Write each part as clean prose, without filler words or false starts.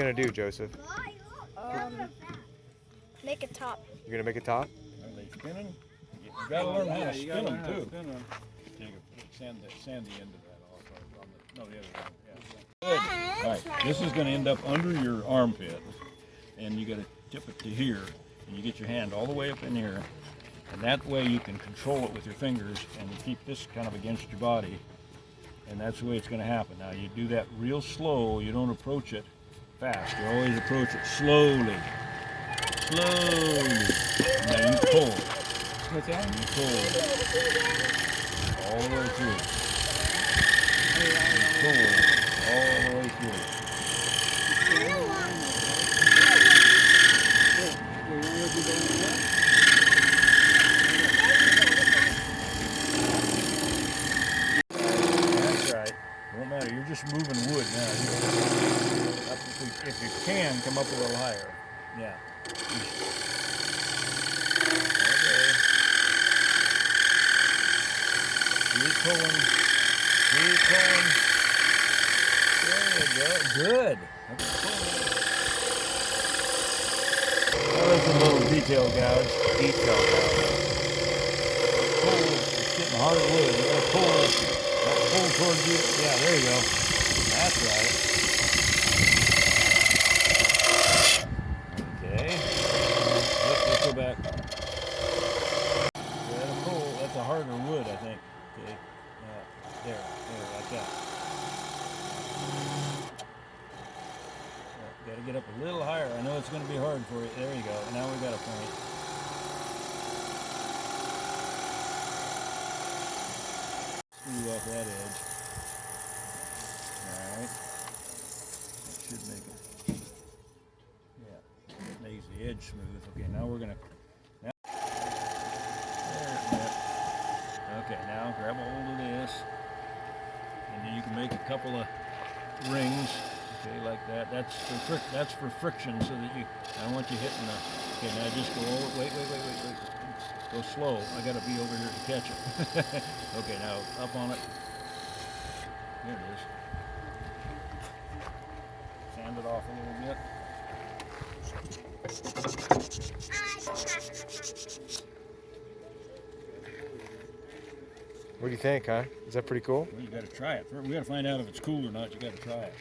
gonna do, Joseph? Make a top. You're gonna make a top? Are they spinning? You gotta learn how to spin them too. Sand the end of that off. No, the other one. Yeah. Good. All right. This is going to end up under your armpit, and you got to tip it to here, and you get your hand all the way up in here, and that way you can control it with your fingers, and you keep this kind of against your body, and that's the way it's going to happen. Now you do that real slow. You don't approach it fast. You always approach it slowly. Slowly. Now you pull. What's that? You pull all the way through. You pull all the way through. That's right. Won't matter. You're just moving wood now. If you can, come up a little higher. Yeah. Okay. Keep pulling. Keep pulling. There you go. Good. That was a little detail gouge. Detail gouge. Pull. It's getting hard wood. You gotta pull. Pull towards you. Yeah, there you go. That's right. Okay. Let's go back. That'll pull. That's a harder wood, I think. Okay. There, like that. Got to get up a little higher. I know it's going to be hard for you. There you go. Now we got a point. Screw off that edge. All right. That should make it. Yeah. That makes the edge smooth. Okay. Now we're going to. Okay, now grab a hold of this, and then you can make a couple of rings, okay, like that. That's for friction, so that you. I want you hitting the. Okay, now just go over. Wait. Go slow. I got to be over here to catch it. Okay, now up on it. There it is. Sand it off a little bit. What do you think, huh? Is that pretty cool? Well, you got to try it. We got to find out if it's cool or not. You got to try it.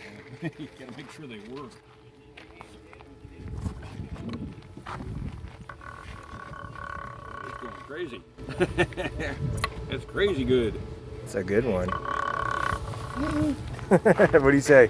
You got to make sure they work. It's going crazy. It's crazy good. It's a good one. What do you say?